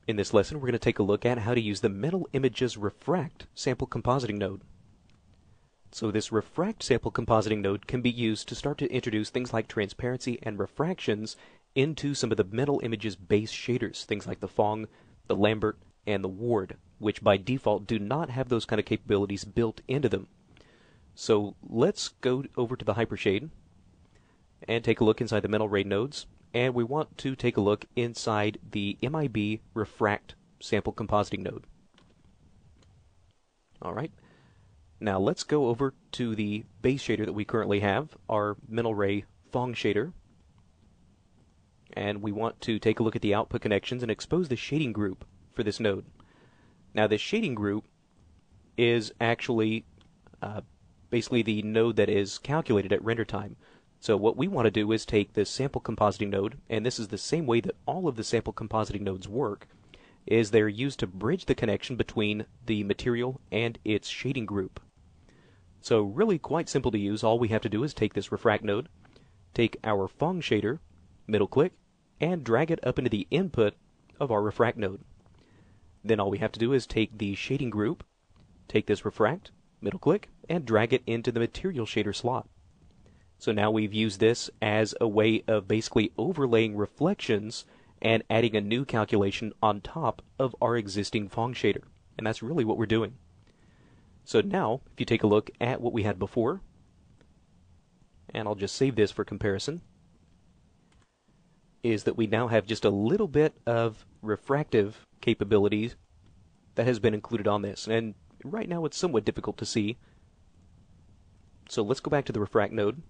In this lesson, we're going to take a look at how to use the Mental Images Refract sample compositing node. So this refract sample compositing node can be used to start to introduce things like transparency and refractions into some of the Mental Images base shaders, things like the Phong, the Lambert, and the Ward, which by default do not have those kind of capabilities built into them. So let's go over to the Hypershade and take a look inside the Mental Ray nodes. And we want to take a look inside the MIB refract sample compositing node. Alright, now let's go over to the base shader that we currently have, our Mental Ray Phong shader. And we want to take a look at the output connections and expose the shading group for this node. Now this shading group is actually basically the node that is calculated at render time. So what we want to do is take this sample compositing node, and this is the same way that all of the sample compositing nodes work, is they're used to bridge the connection between the material and its shading group. So really quite simple to use. All we have to do is take this refract node, take our Phong shader, middle click, and drag it up into the input of our refract node. Then all we have to do is take the shading group, take this refract, middle click, and drag it into the material shader slot. So now we've used this as a way of basically overlaying reflections and adding a new calculation on top of our existing Phong shader. And that's really what we're doing. So now, if you take a look at what we had before, and I'll just save this for comparison, is that we now have just a little bit of refractive capabilities that has been included on this. And right now it's somewhat difficult to see. So let's go back to the refract node.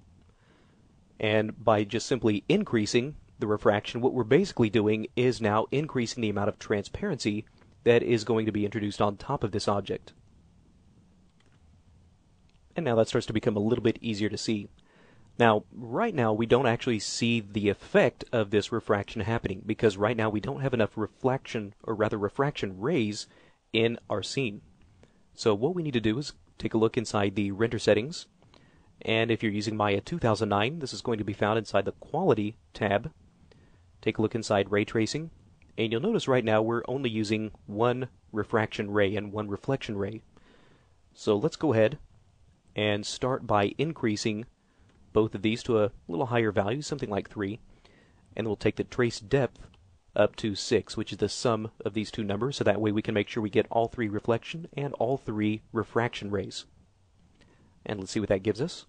And by just simply increasing the refraction, what we're basically doing is now increasing the amount of transparency that is going to be introduced on top of this object. And now that starts to become a little bit easier to see. Now, right now we don't actually see the effect of this refraction happening, because right now we don't have enough reflection, or rather refraction rays in our scene. So what we need to do is take a look inside the render settings. And if you're using Maya 2009, this is going to be found inside the Quality tab. Take a look inside Ray Tracing, and you'll notice right now we're only using one refraction ray and one reflection ray. So let's go ahead and start by increasing both of these to a little higher value, something like 3. And we'll take the trace depth up to 6, which is the sum of these two numbers, so that way we can make sure we get all 3 reflection and all 3 refraction rays. And let's see what that gives us.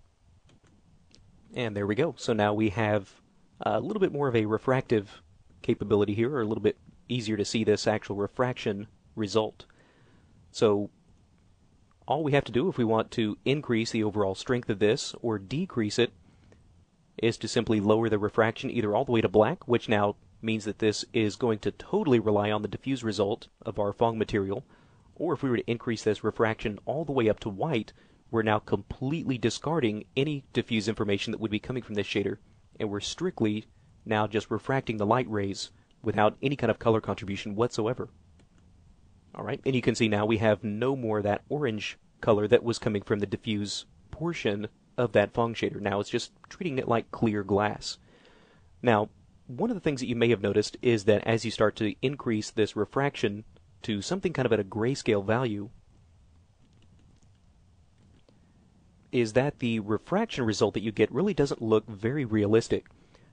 And there we go. So now we have a little bit more of a refractive capability here, or a little bit easier to see this actual refraction result. So all we have to do if we want to increase the overall strength of this or decrease it is to simply lower the refraction either all the way to black, which now means that this is going to totally rely on the diffuse result of our Phong material, or if we were to increase this refraction all the way up to white, we're now completely discarding any diffuse information that would be coming from this shader, and we're strictly now just refracting the light rays without any kind of color contribution whatsoever. Alright, and you can see now we have no more of that orange color that was coming from the diffuse portion of that Phong shader. Now it's just treating it like clear glass. Now, one of the things that you may have noticed is that as you start to increase this refraction to something kind of at a grayscale value, is that the refraction result that you get really doesn't look very realistic.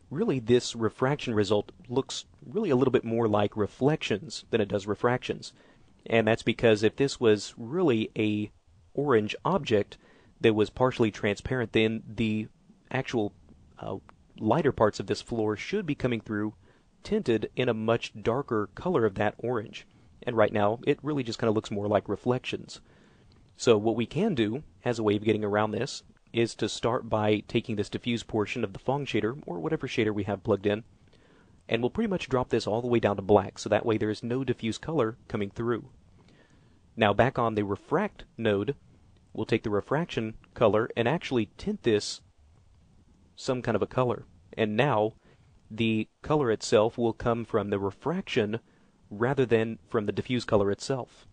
Really, this refraction result looks really a little bit more like reflections than it does refractions. And that's because if this was really a orange object that was partially transparent, then the actual lighter parts of this floor should be coming through tinted in a much darker color of that orange. And right now, it really just kind of looks more like reflections. So what we can do, as a way of getting around this, is to start by taking this diffuse portion of the Phong shader, or whatever shader we have plugged in, and we'll pretty much drop this all the way down to black, so that way there is no diffuse color coming through. Now back on the refract node, we'll take the refraction color and actually tint this some kind of a color. And now the color itself will come from the refraction rather than from the diffuse color itself.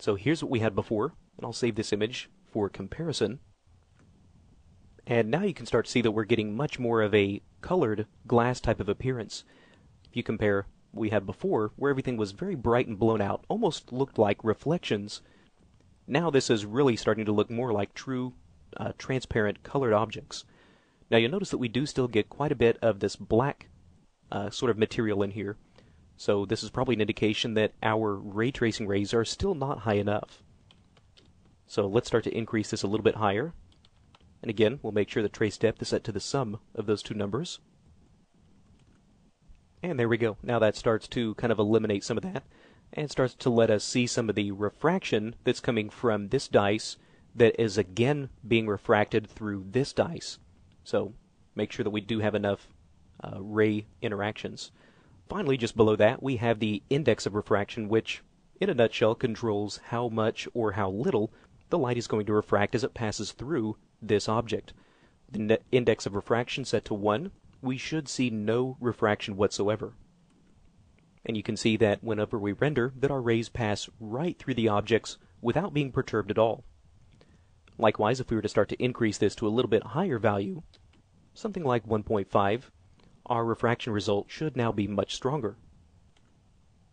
So here's what we had before, and I'll save this image for comparison. And now you can start to see that we're getting much more of a colored glass type of appearance. If you compare we had before, where everything was very bright and blown out, almost looked like reflections. Now this is really starting to look more like true transparent colored objects. Now you'll notice that we do still get quite a bit of this black sort of material in here. So this is probably an indication that our ray tracing rays are still not high enough. So let's start to increase this a little bit higher. And again, we'll make sure the trace depth is set to the sum of those two numbers. And there we go. Now that starts to kind of eliminate some of that and starts to let us see some of the refraction that's coming from this dice that is again being refracted through this dice. So make sure that we do have enough ray interactions. Finally, just below that, we have the index of refraction, which in a nutshell controls how much or how little the light is going to refract as it passes through this object. The index of refraction set to 1, we should see no refraction whatsoever. And you can see that whenever we render, that our rays pass right through the objects without being perturbed at all. Likewise, if we were to start to increase this to a little bit higher value, something like 1.5, our refraction result should now be much stronger.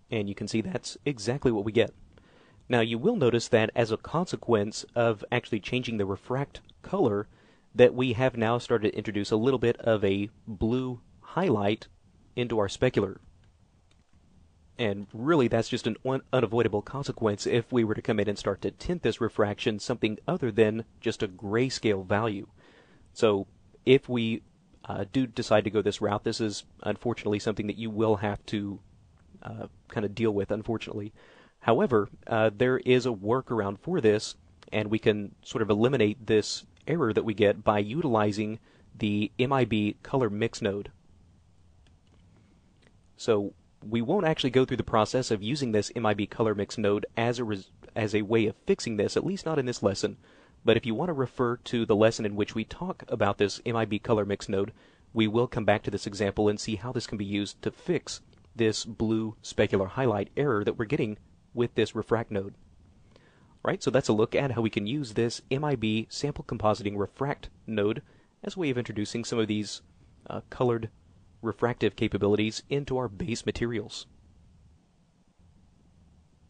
And you can see that's exactly what we get. Now you will notice that as a consequence of actually changing the refract color, that we have now started to introduce a little bit of a blue highlight into our specular. And really that's just an unavoidable consequence if we were to come in and start to tint this refraction something other than just a grayscale value. So if we do decide to go this route, this is unfortunately something that you will have to kind of deal with, unfortunately. However, there is a workaround for this, and we can sort of eliminate this error that we get by utilizing the MIB color mix node. So we won't actually go through the process of using this MIB color mix node as a way of fixing this, at least not in this lesson. But if you want to refer to the lesson in which we talk about this MIB color mix node, we will come back to this example and see how this can be used to fix this blue specular highlight error that we're getting with this refract node. Right, so that's a look at how we can use this MIB sample compositing refract node as a way of introducing some of these colored refractive capabilities into our base materials.